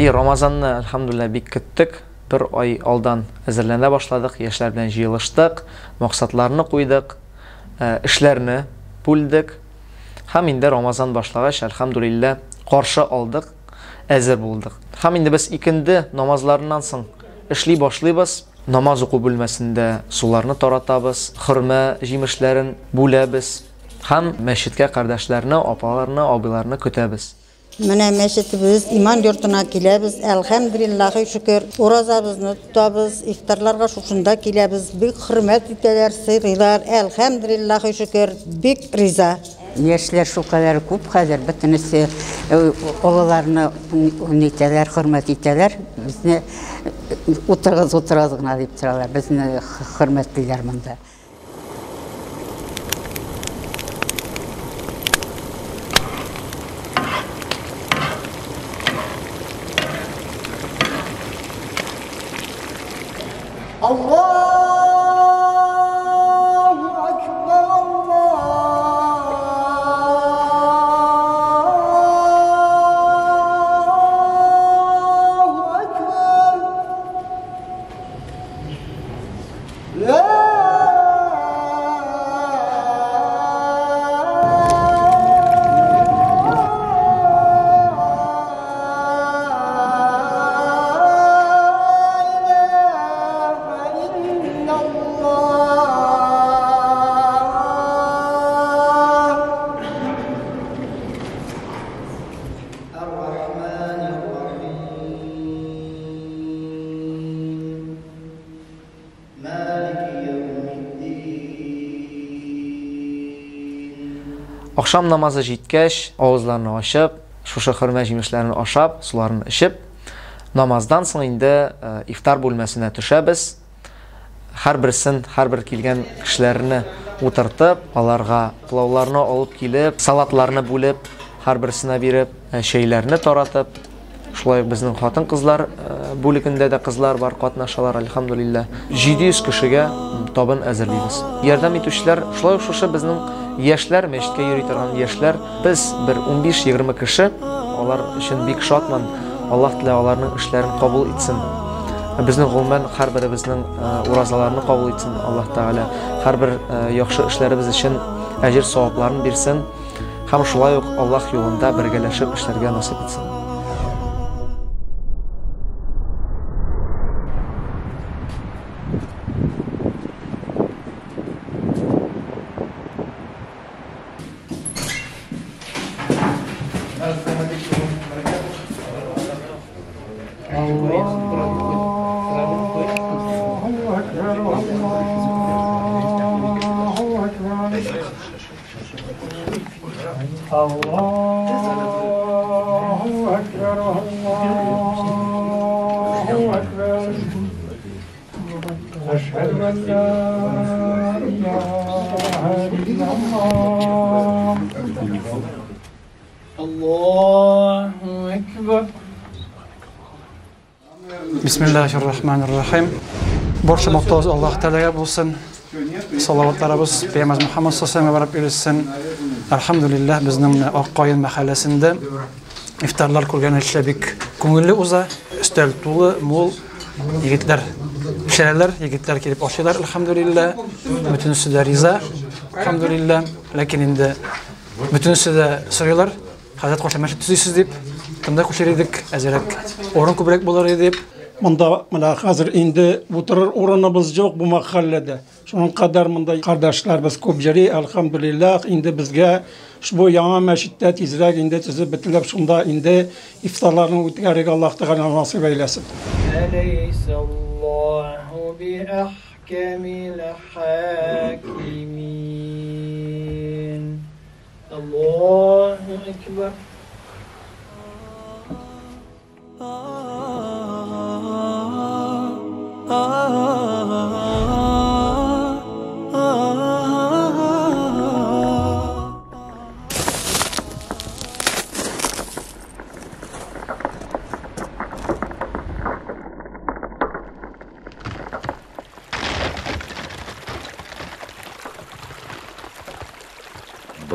Ramazanны elhamdülillah бик көттек. Bir ay aldan әзерләнә башладык, яшьләр белән җыелыштык, максатларны куйдык, эшләрне бүлдек. Һәм инде Рамазан башлагач, elhamdülillah, каршы алдык, әзер булдык. Һәм инде без икенде намазларыннан соң эшли башлыйбыз. Намаз уку бүлмәсендә суларны таратабыз, хөрмә җимешләрен бүләбез. Һәм мәчеткә кардәшләрне, апаларны, абыйларны көтәбез. Менә мәчетебез, иман йортына киләбез, әлхәмдүлиллаһи шөкер. Уразабызны тотабыз, ифтарларга шушында киләбез. Бик хөрмәт итәләр, сыйлар, әлхәмдүлиллаһи шөкер. Бик риза. Яшьләр шулкадәр күп хәзер бөтенесе олыларны нитәләр, хөрмәт итәләр. Безне утырыгыз гына дип торалар. Безне хөрмәтлиләр монда. Akşam namazı җиткәч, авызларны ачып, шушы хөрмә җимешләрен ашап, суларны эчеп, намаздан соң инде ифтар бүлмәсенә төшәбез. Һәрбер килгән кешеләрне утыртып, аларга пылауларны алып килеп, салатларны бүлеп, һәрберсенә биреп, чәйләрне таратып, шулай безнең хатын-кызлар бүлегендә дә кызлар бар, катнашалар, elhamdülillah. 700 кешегә табын әзерлибез. Ярдәм итүчеләр, шулай шушы безнең яшьләр, мәчеткә йөри торган яшьләр, без бер 15-20 кеше, алар өчен бик шатман. Аллаһ Тәгалә аларның эшләрен кабул итсен. Безнең гомумән һәрберебезнең уразаларны кабул итсен Аллаһ Тәгалә. Һәрбер яхшы эшләребез өчен әҗр савапларын бирсен. Һәм шулай ук Аллаһ юлында бергәләшеп эшләргә насыйп итсен. Bismillahirrahmanirrahim. Borçlu muhtaz Allah Teala'ya bulsun. Salavatlarımız Peygamber Muhammed sallallahu aleyhi ve sellem verilsin. Elhamdülillah bizning Oqqoyin mahallesinde iftarlar ko'rgan işlebik ko'ngilli uza, üstel to'li, mo'l yigitlar, kishilar, yigitlar kelib oshlar elhamdülillah. Butunisi de riza elhamdülillah. Lakin endi butunisi de so'raylar, hazrat qo'shamash tuzisiz deb, qanday qo'shar edik, azrak o'rin ko'proq bo'lar edi deb. Mında hazır indi oturur oranımız yok bu mahallede. Şunun kadar mında kardeşlerimiz köpceri elhamdülillah indi bizge şu yana meşitte tizrek indi tizip bitilip şunda indi iftarlarını ütgerik Allah Teala nasip eylesin. Eleysallahu bi ahkamil hakimin. Allahu ekber.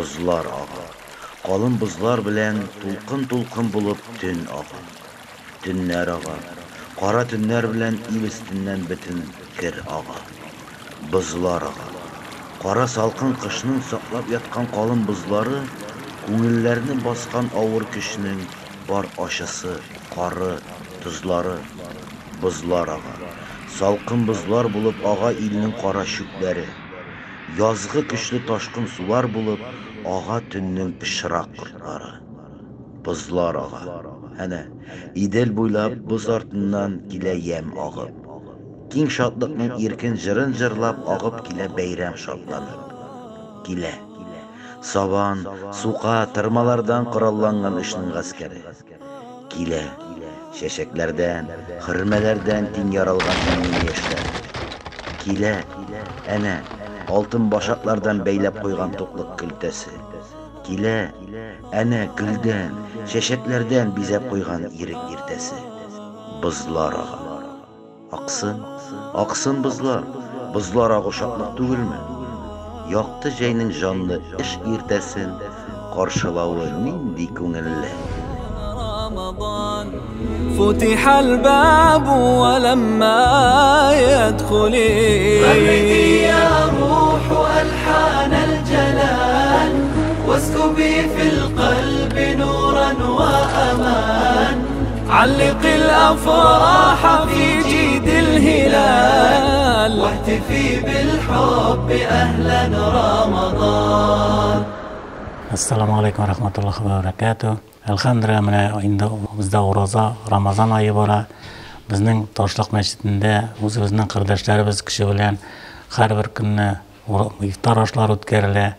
buzlar ağa. Qalın buzlar bilen tulqın bulup tün ağa. Tünler ağa. Qara tünler bilen il üstünden bütün kir ağa. Buzlar ağa. Qara salqın qışның saqlab yatqan qalın buzları, көңелләрне басқан авыр көчнең бар ашысы, qары, tuzları, buzlar ağa. Salqın buzlar bulub ağa ilinin qara şüklәре. Yazgı güçlü taşqın sular bulub ağa tünнең pişiraq qurtları. Buzlar ağa. Әнә, идел буйлап buz артыннан килә ям агып. Киң шатлыкның иркен җырын җырлап агып килә бәйрәм шатланып. Килә. Сабан, сука, тырмалардан коралланган эшнең гаскәре. Килә. Чәчәкләрдән, хөрмәләрдән тиң яралган яшьләр. Килә. Әнә, алтын башаклардан бәйләп куйган туклык көлтәсе. Килә. Әнә гөлдән, чәчәкләрдән бизәп куйган ирек иртәсе. Бузлар аға. Аксын бузлар. Бузлар аға шатлык түгелме? Яқты җәйнең җанлы эш иртәсен каршылавы нинди күңелле. فتح الباب ولما يدخلي فرقي يا روح ألحان الجلال واسكبي في القلب نورا وأمان علق الأفراح في جيد الهلال واهتفي بالحب أهلا رمضان. Assalamu alaikum rahmatullahi ve berekatuh. Elhamdülillah mene indi bizde Uraza Ramazan ayı bara. Bizning Toshliq masjidinde o'zimizning qardoshlarimiz kishi bilan har bir kunni iftor oshlari o'tkariladi.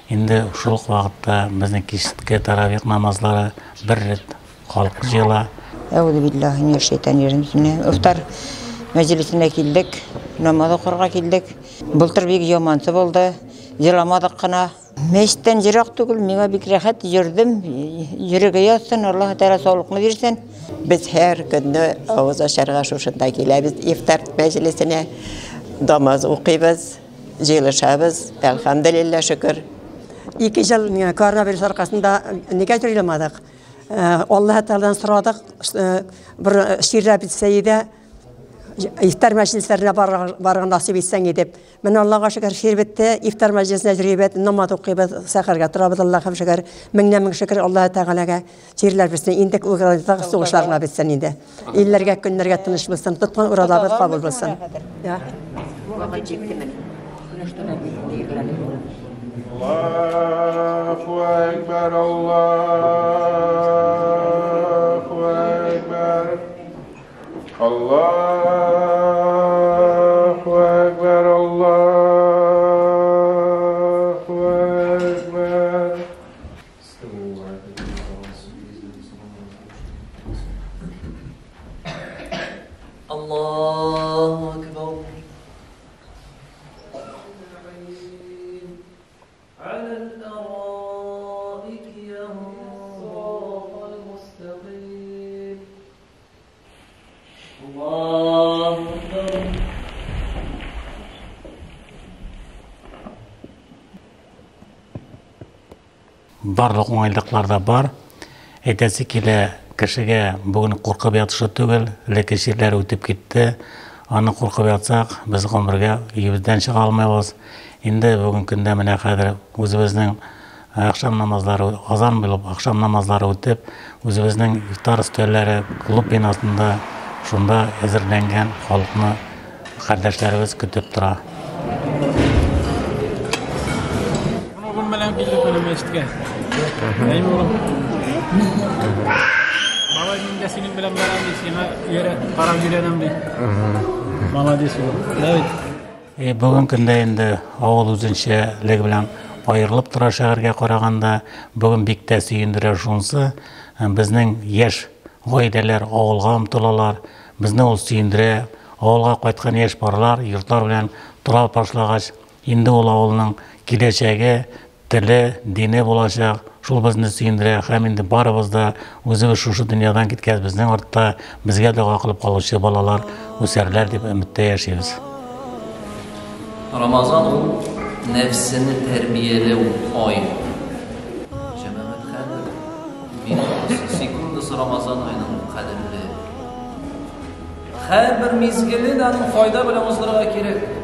Endi shu vaqtda bizning kechki taravih namozlari bir ret xalq jila. Euzu billahi mineşşeytanirracim. İftar meclisine keldik, namaz okurga keldik. Bultur bir yamansı oldu. Yılamadık qana. Meşten jirak tugul, mega bir rahat yürüdüm. Yürüge yatsın, Allah Teala sağlıkını versin. Biz her günde ağız aşarıga şuşunda geliriz. İftar meclisine namaz okuyuz, jilişabız. Elhamdülillah şükür. 2 yıl koronavirüs arkasında nega yürüyemadik. Allah Teala'dan soradık. Bir şirra bitseydi iftar meclislerine bargan nasip etsen gidip. Ben Allah'a şükür şir bitti. İftar meclisine yürüyüp, namaz okuyup, sakarga turabız Allah'a şükür. Min şükür Allah Teala'ga şirler bitsin. İndik uğradık soğuşlarına bitsin indi. İllerge günlerge tanış bilsin. Tutman uğradık kabul bilsin. Allahu Ekber, Allahu Ekber, Allahu Ekber, Allahu Ekber. Allahu Ekber. على الأرائك ينظرون المستقيم الله أكبر. Барлык уңайлыклар да бар. Әйтәсе килә, кешегә бүген куркып ятышы түгел, ләкин ширләр үтеп китте. Аны куркып ятсак, без гомергә өебездән чыга алмыйбыз. Инде бүген көндә менә хәзер үзебезнең акшам намазлары, азан булып акшам намазлары үтеп, үзебезнең ифтар өстәлләре клуб бинасында шунда әзерләнгән халыкны кардәшләребез көтеп тора. Oğlum ben bildim bunu mescide. Neyim oğlum? Baba şimdi senin bilen beraber sana yere karar verelim diye. Baba desin. Evet. Бүгін күнде енді ауыл үзенчелігі білән айырылып тұра шәһәргә қарағанда бүгін бик тә сөендерер шунсы безнең яшь гаиләләр авылга омтылалар. Безне ул сөендерә. Авылга кайткан яшь парлар йортлар белән тора башлагач, инде ул авылның киләчәге, теле, дине булачак. Шул безне сөендерә. Һәм инде барыбыз да үзебез шушы дөньядан киткәч безнең артта безгә дуа кылып калучы балалар үсәрләр дип өметтә яшибез. Ramazan o nefsini terbiyelev ay. Ramazan ayının qadrli. Her bir mezgilin aның fayda bilan o'zlarga kerak.